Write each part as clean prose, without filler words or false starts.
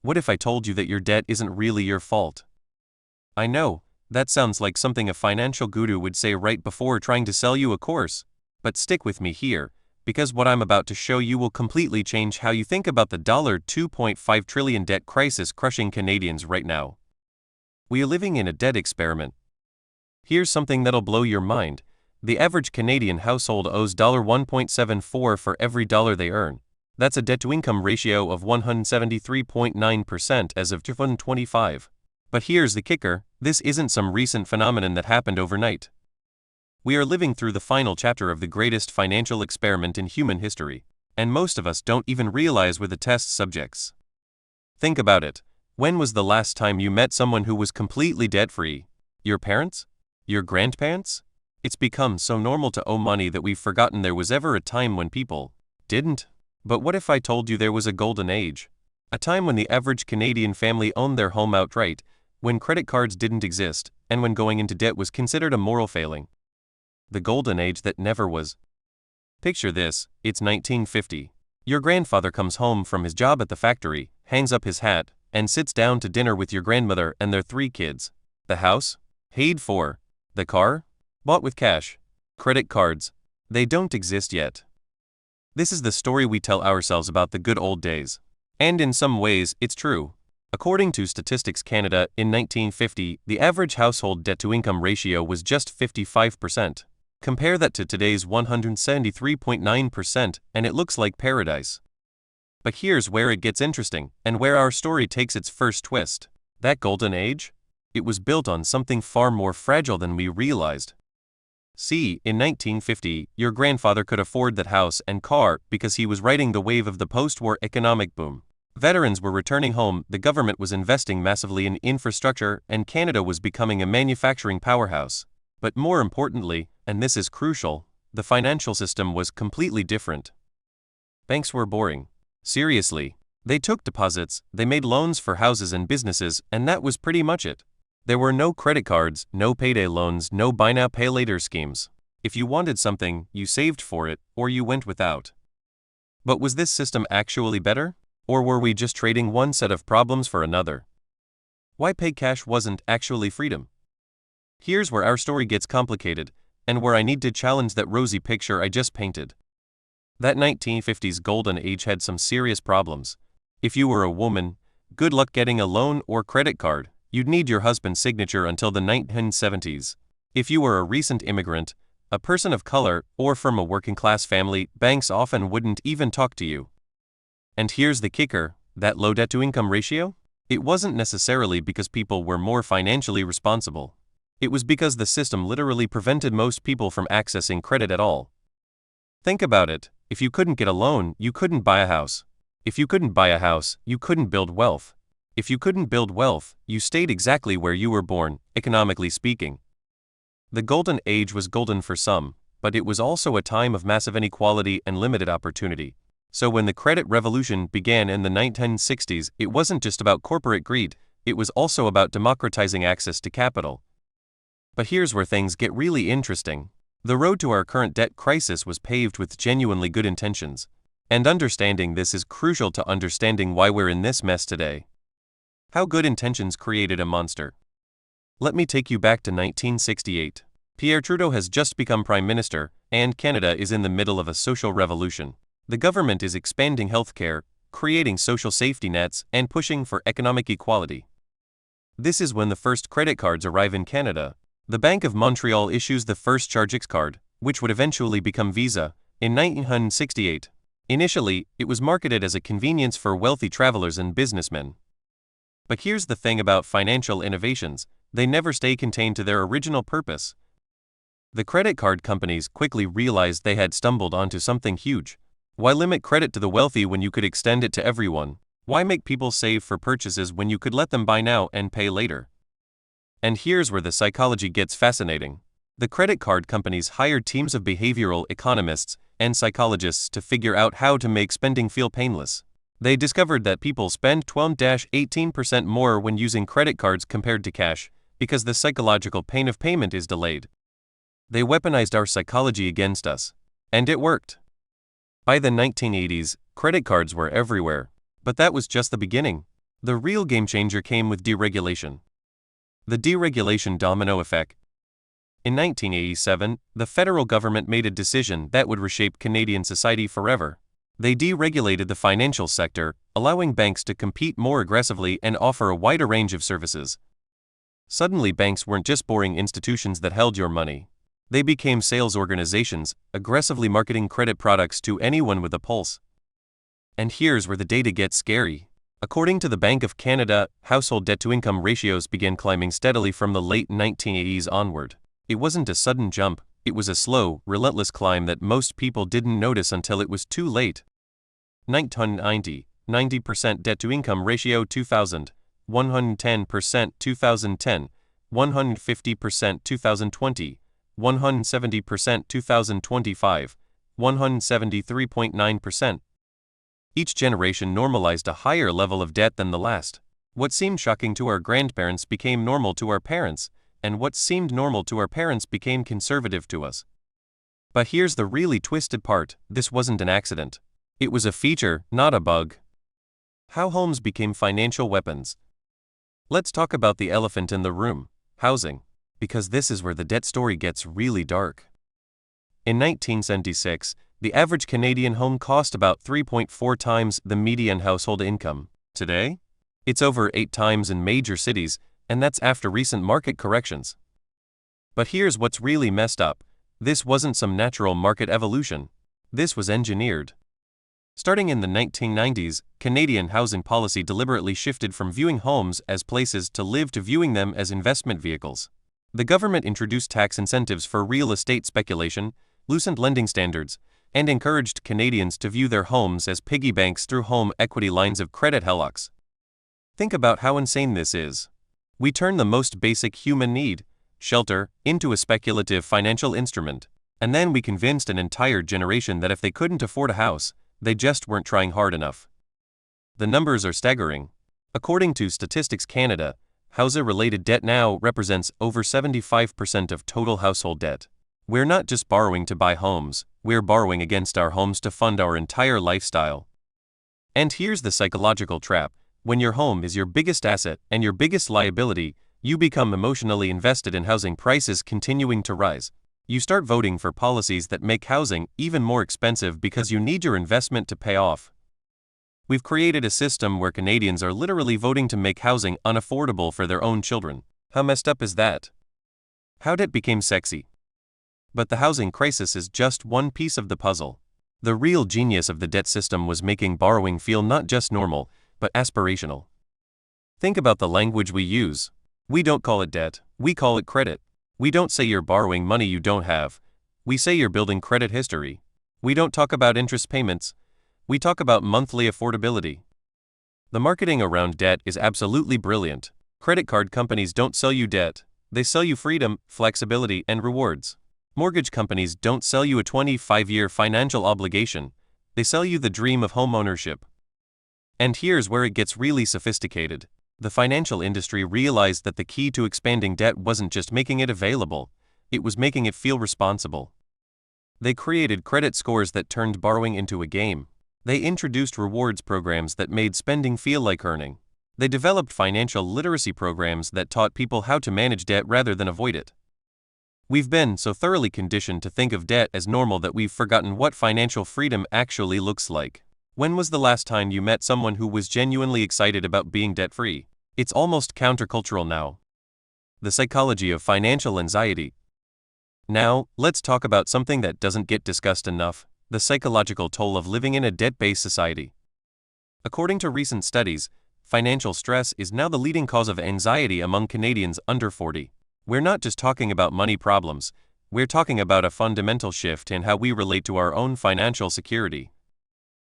What if I told you that your debt isn't really your fault? I know, that sounds like something a financial guru would say right before trying to sell you a course. But stick with me here, because what I'm about to show you will completely change how you think about the $2.5 trillion debt crisis crushing Canadians right now. We are living in a debt experiment. Here's something that'll blow your mind. The average Canadian household owes $1.74 for every dollar they earn. That's a debt-to-income ratio of 173.9% as of 2025. But here's the kicker, this isn't some recent phenomenon that happened overnight. We are living through the final chapter of the greatest financial experiment in human history, and most of us don't even realize we're the test subjects. Think about it. When was the last time you met someone who was completely debt-free? Your parents? Your grandparents? It's become so normal to owe money that we've forgotten there was ever a time when people didn't. But what if I told you there was a golden age? A time when the average Canadian family owned their home outright, when credit cards didn't exist, and when going into debt was considered a moral failing. The golden age that never was. Picture this, it's 1950. Your grandfather comes home from his job at the factory, hangs up his hat, and sits down to dinner with your grandmother and their 3 kids. The house? Paid for. The car? Bought with cash. Credit cards? They don't exist yet. This is the story we tell ourselves about the good old days. And in some ways, it's true. According to Statistics Canada, in 1950, the average household debt-to-income ratio was just 55%. Compare that to today's 173.9%, and it looks like paradise. But here's where it gets interesting, and where our story takes its first twist. That golden age? It was built on something far more fragile than we realized. See, in 1950, your grandfather could afford that house and car because he was riding the wave of the post-war economic boom. Veterans were returning home, the government was investing massively in infrastructure, and Canada was becoming a manufacturing powerhouse. But more importantly, and this is crucial, the financial system was completely different. Banks were boring. Seriously. They took deposits, they made loans for houses and businesses, and that was pretty much it. There were no credit cards, no payday loans, no buy now pay later schemes. If you wanted something, you saved for it, or you went without. But was this system actually better? Or were we just trading one set of problems for another? Why pay cash wasn't actually freedom? Here's where our story gets complicated, and where I need to challenge that rosy picture I just painted. That 1950s golden age had some serious problems. If you were a woman, good luck getting a loan or credit card. You'd need your husband's signature until the 1970s. If you were a recent immigrant, a person of color, or from a working-class family, banks often wouldn't even talk to you. And here's the kicker, that low debt-to-income ratio? It wasn't necessarily because people were more financially responsible. It was because the system literally prevented most people from accessing credit at all. Think about it, if you couldn't get a loan, you couldn't buy a house. If you couldn't buy a house, you couldn't build wealth. If you couldn't build wealth, you stayed exactly where you were born, economically speaking. The golden age was golden for some, but it was also a time of massive inequality and limited opportunity. So when the credit revolution began in the 1960s, it wasn't just about corporate greed, it was also about democratizing access to capital. But here's where things get really interesting. The road to our current debt crisis was paved with genuinely good intentions. And understanding this is crucial to understanding why we're in this mess today. How good intentions created a monster. Let me take you back to 1968. Pierre Trudeau has just become Prime Minister, and Canada is in the middle of a social revolution. The government is expanding healthcare, creating social safety nets, and pushing for economic equality. This is when the first credit cards arrive in Canada. The Bank of Montreal issues the first Chargex card, which would eventually become Visa, in 1968. Initially, it was marketed as a convenience for wealthy travelers and businessmen. But here's the thing about financial innovations, they never stay contained to their original purpose. The credit card companies quickly realized they had stumbled onto something huge. Why limit credit to the wealthy when you could extend it to everyone? Why make people save for purchases when you could let them buy now and pay later? And here's where the psychology gets fascinating. The credit card companies hired teams of behavioral economists and psychologists to figure out how to make spending feel painless. They discovered that people spend 12-18% more when using credit cards compared to cash, because the psychological pain of payment is delayed. They weaponized our psychology against us. And it worked. By the 1980s, credit cards were everywhere. But that was just the beginning. The real game changer came with deregulation. The deregulation domino effect. In 1987, the federal government made a decision that would reshape Canadian society forever. They deregulated the financial sector, allowing banks to compete more aggressively and offer a wider range of services. Suddenly, banks weren't just boring institutions that held your money. They became sales organizations, aggressively marketing credit products to anyone with a pulse. And here's where the data gets scary. According to the Bank of Canada, household debt-to-income ratios began climbing steadily from the late 1980s onward. It wasn't a sudden jump, it was a slow, relentless climb that most people didn't notice until it was too late. 1990, 90% debt-to-income ratio 2000, 110% 2010, 150% 2020, 170% 2025, 173.9%. Each generation normalized a higher level of debt than the last. What seemed shocking to our grandparents became normal to our parents, and what seemed normal to our parents became conservative to us. But here's the really twisted part: this wasn't an accident. It was a feature, not a bug. How homes became financial weapons. Let's talk about the elephant in the room: housing. Because this is where the debt story gets really dark. In 1976, the average Canadian home cost about 3.4 times the median household income. Today, it's over 8 times in major cities, and that's after recent market corrections. But here's what's really messed up: this wasn't some natural market evolution. This was engineered. Starting in the 1990s, Canadian housing policy deliberately shifted from viewing homes as places to live to viewing them as investment vehicles. The government introduced tax incentives for real estate speculation, loosened lending standards, and encouraged Canadians to view their homes as piggy banks through home equity lines of credit HELOCs. Think about how insane this is. We turn the most basic human need, shelter, into a speculative financial instrument, and then we convinced an entire generation that if they couldn't afford a house, they just weren't trying hard enough. The numbers are staggering. According to Statistics Canada, housing-related debt now represents over 75% of total household debt. We're not just borrowing to buy homes, we're borrowing against our homes to fund our entire lifestyle. And here's the psychological trap: when your home is your biggest asset and your biggest liability, you become emotionally invested in housing prices continuing to rise. You start voting for policies that make housing even more expensive because you need your investment to pay off. We've created a system where Canadians are literally voting to make housing unaffordable for their own children. How messed up is that? How debt became sexy. But the housing crisis is just one piece of the puzzle. The real genius of the debt system was making borrowing feel not just normal, but aspirational. Think about the language we use. We don't call it debt, we call it credit. We don't say you're borrowing money you don't have. We say you're building credit history. We don't talk about interest payments. We talk about monthly affordability. The marketing around debt is absolutely brilliant. Credit card companies don't sell you debt. They sell you freedom, flexibility, and rewards. Mortgage companies don't sell you a 25-year financial obligation. They sell you the dream of homeownership. And here's where it gets really sophisticated. The financial industry realized that the key to expanding debt wasn't just making it available, it was making it feel responsible. They created credit scores that turned borrowing into a game. They introduced rewards programs that made spending feel like earning. They developed financial literacy programs that taught people how to manage debt rather than avoid it. We've been so thoroughly conditioned to think of debt as normal that we've forgotten what financial freedom actually looks like. When was the last time you met someone who was genuinely excited about being debt-free? It's almost countercultural now. The psychology of financial anxiety. Now, let's talk about something that doesn't get discussed enough: the psychological toll of living in a debt-based society. According to recent studies, financial stress is now the leading cause of anxiety among Canadians under 40. We're not just talking about money problems, we're talking about a fundamental shift in how we relate to our own financial security.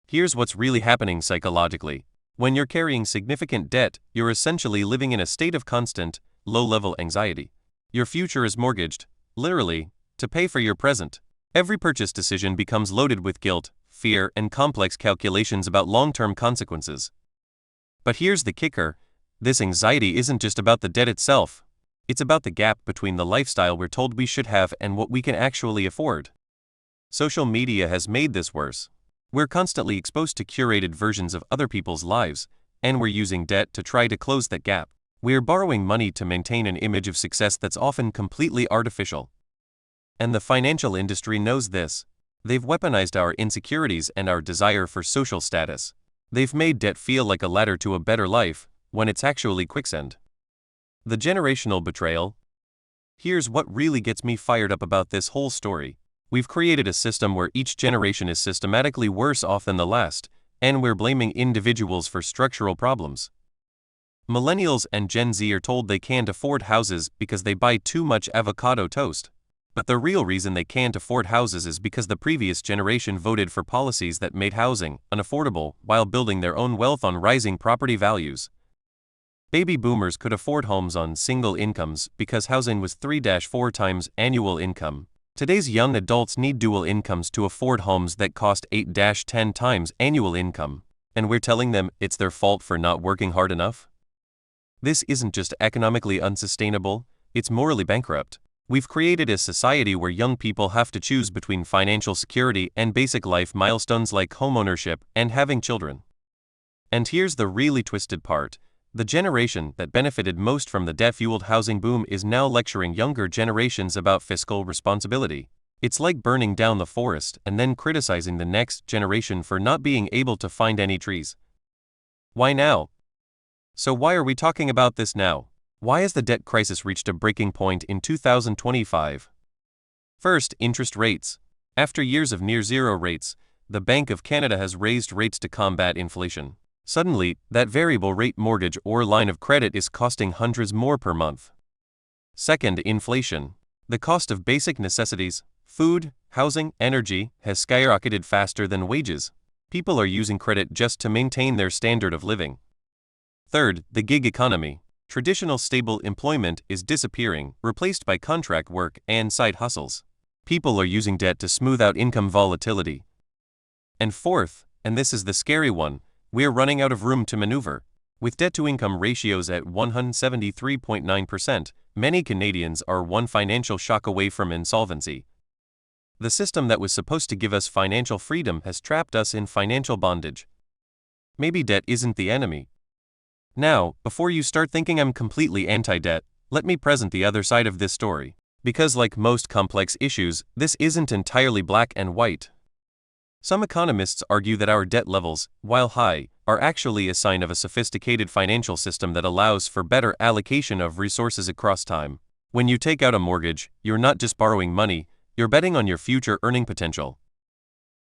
Here's what's really happening psychologically. When you're carrying significant debt, you're essentially living in a state of constant, low-level anxiety. Your future is mortgaged, literally, to pay for your present. Every purchase decision becomes loaded with guilt, fear, and complex calculations about long-term consequences. But here's the kicker: this anxiety isn't just about the debt itself. It's about the gap between the lifestyle we're told we should have and what we can actually afford. Social media has made this worse. We're constantly exposed to curated versions of other people's lives, and we're using debt to try to close that gap. We're borrowing money to maintain an image of success that's often completely artificial. And the financial industry knows this. They've weaponized our insecurities and our desire for social status. They've made debt feel like a ladder to a better life, when it's actually quicksand. The generational betrayal. Here's what really gets me fired up about this whole story. We've created a system where each generation is systematically worse off than the last, and we're blaming individuals for structural problems. Millennials and Gen Z are told they can't afford houses because they buy too much avocado toast. But the real reason they can't afford houses is because the previous generation voted for policies that made housing unaffordable while building their own wealth on rising property values. Baby boomers could afford homes on single incomes because housing was 3-4 times annual income. Today's young adults need dual incomes to afford homes that cost 8-10 times annual income. And we're telling them it's their fault for not working hard enough? This isn't just economically unsustainable, it's morally bankrupt. We've created a society where young people have to choose between financial security and basic life milestones like homeownership and having children. And here's the really twisted part. The generation that benefited most from the debt-fueled housing boom is now lecturing younger generations about fiscal responsibility. It's like burning down the forest and then criticizing the next generation for not being able to find any trees. Why now? So why are we talking about this now? Why has the debt crisis reached a breaking point in 2025? First, interest rates. After years of near-zero rates, the Bank of Canada has raised rates to combat inflation. Suddenly, that variable rate mortgage or line of credit is costing hundreds more per month. Second, inflation. The cost of basic necessities, food, housing, energy, has skyrocketed faster than wages. People are using credit just to maintain their standard of living. Third, the gig economy. Traditional stable employment is disappearing, replaced by contract work and side hustles. People are using debt to smooth out income volatility. And fourth, and this is the scary one, we're running out of room to maneuver. With debt-to-income ratios at 173.9%, many Canadians are one financial shock away from insolvency. The system that was supposed to give us financial freedom has trapped us in financial bondage. Maybe debt isn't the enemy. Now, before you start thinking I'm completely anti-debt, let me present the other side of this story. Because like most complex issues, this isn't entirely black and white. Some economists argue that our debt levels, while high, are actually a sign of a sophisticated financial system that allows for better allocation of resources across time. When you take out a mortgage, you're not just borrowing money, you're betting on your future earning potential.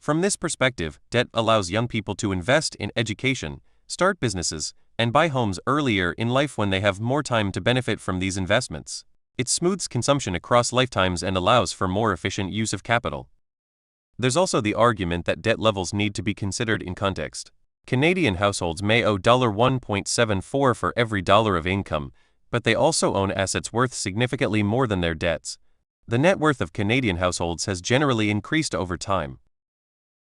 From this perspective, debt allows young people to invest in education, start businesses, and buy homes earlier in life when they have more time to benefit from these investments. It smooths consumption across lifetimes and allows for more efficient use of capital. There's also the argument that debt levels need to be considered in context. Canadian households may owe $1.74 for every dollar of income, but they also own assets worth significantly more than their debts. The net worth of Canadian households has generally increased over time.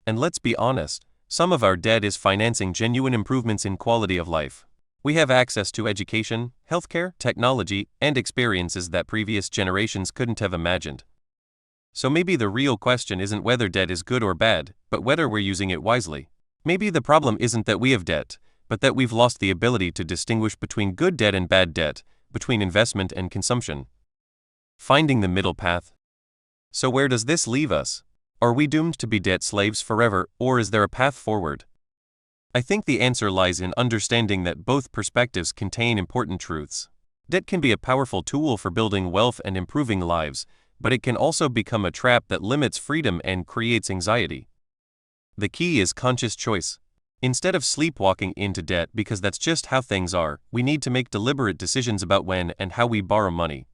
And let's be honest, some of our debt is financing genuine improvements in quality of life. We have access to education, healthcare, technology, and experiences that previous generations couldn't have imagined. So maybe the real question isn't whether debt is good or bad, but whether we're using it wisely. Maybe the problem isn't that we have debt, but that we've lost the ability to distinguish between good debt and bad debt, between investment and consumption. Finding the middle path. So where does this leave us? Are we doomed to be debt slaves forever, or is there a path forward? I think the answer lies in understanding that both perspectives contain important truths. Debt can be a powerful tool for building wealth and improving lives, but it can also become a trap that limits freedom and creates anxiety. The key is conscious choice. Instead of sleepwalking into debt because that's just how things are, we need to make deliberate decisions about when and how we borrow money.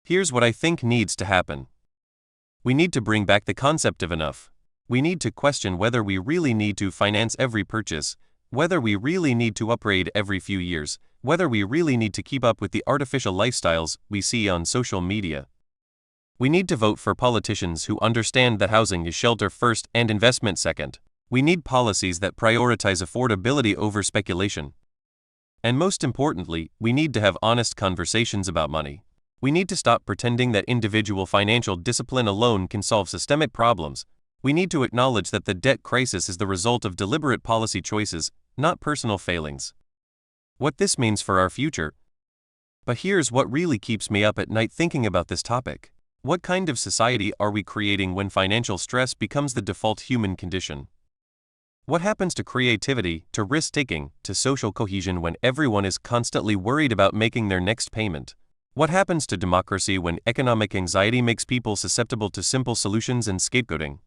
Here's what I think needs to happen. We need to bring back the concept of enough. We need to question whether we really need to finance every purchase, whether we really need to upgrade every few years, whether we really need to keep up with the artificial lifestyles we see on social media. We need to vote for politicians who understand that housing is shelter first and investment second. We need policies that prioritize affordability over speculation. And most importantly, we need to have honest conversations about money. We need to stop pretending that individual financial discipline alone can solve systemic problems. We need to acknowledge that the debt crisis is the result of deliberate policy choices, not personal failings. what this means for our future. But here's what really keeps me up at night thinking about this topic. What kind of society are we creating when financial stress becomes the default human condition? What happens to creativity, to risk-taking, to social cohesion when everyone is constantly worried about making their next payment? What happens to democracy when economic anxiety makes people susceptible to simple solutions and scapegoating?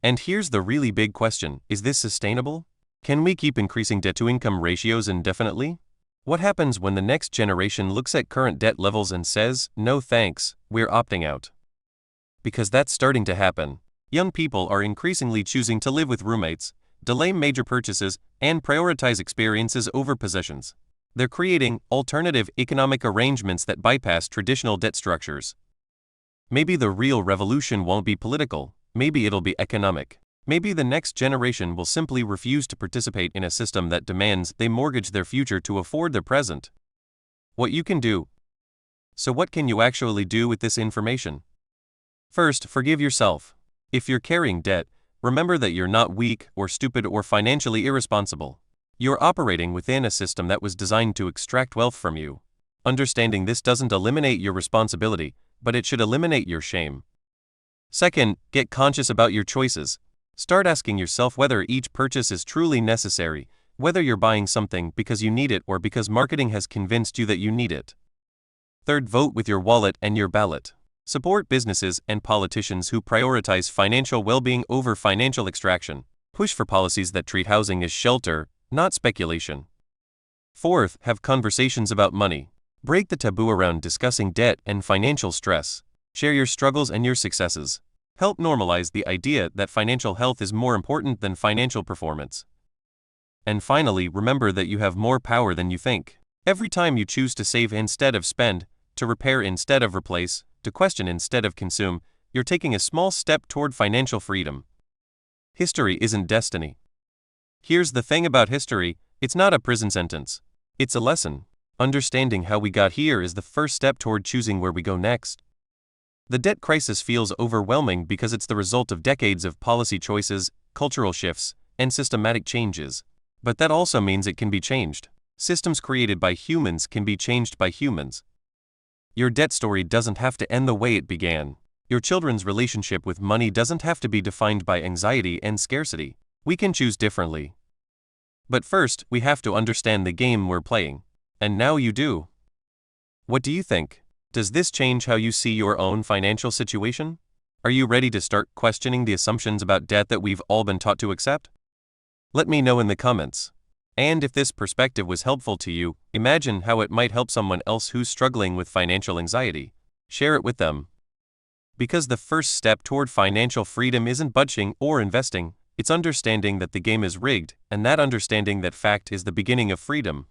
And here's the really big question: is this sustainable? Can we keep increasing debt-to-income ratios indefinitely? What happens when the next generation looks at current debt levels and says, "No thanks, we're opting out"? Because that's starting to happen. Young people are increasingly choosing to live with roommates, delay major purchases, and prioritize experiences over possessions. They're creating alternative economic arrangements that bypass traditional debt structures. Maybe the real revolution won't be political, maybe it'll be economic. Maybe the next generation will simply refuse to participate in a system that demands they mortgage their future to afford their present. What you can do. So what can you actually do with this information? First, forgive yourself. If you're carrying debt, remember that you're not weak or stupid or financially irresponsible. You're operating within a system that was designed to extract wealth from you. Understanding this doesn't eliminate your responsibility, but it should eliminate your shame. Second, get conscious about your choices. Start asking yourself whether each purchase is truly necessary, whether you're buying something because you need it or because marketing has convinced you that you need it. Third, vote with your wallet and your ballot. Support businesses and politicians who prioritize financial well-being over financial extraction. Push for policies that treat housing as shelter, not speculation. Fourth, have conversations about money. Break the taboo around discussing debt and financial stress. Share your struggles and your successes. Help normalize the idea that financial health is more important than financial performance. And finally, remember that you have more power than you think. Every time you choose to save instead of spend, to repair instead of replace, to question instead of consume, you're taking a small step toward financial freedom. History isn't destiny. Here's the thing about history: it's not a prison sentence. It's a lesson. Understanding how we got here is the first step toward choosing where we go next. The debt crisis feels overwhelming because it's the result of decades of policy choices, cultural shifts, and systematic changes. But that also means it can be changed. Systems created by humans can be changed by humans. Your debt story doesn't have to end the way it began. Your children's relationship with money doesn't have to be defined by anxiety and scarcity. We can choose differently. But first, we have to understand the game we're playing. And now you do. What do you think? Does this change how you see your own financial situation? Are you ready to start questioning the assumptions about debt that we've all been taught to accept? Let me know in the comments. And if this perspective was helpful to you, imagine how it might help someone else who's struggling with financial anxiety. Share it with them. Because the first step toward financial freedom isn't budgeting or investing, it's understanding that the game is rigged, and that understanding that fact is the beginning of freedom.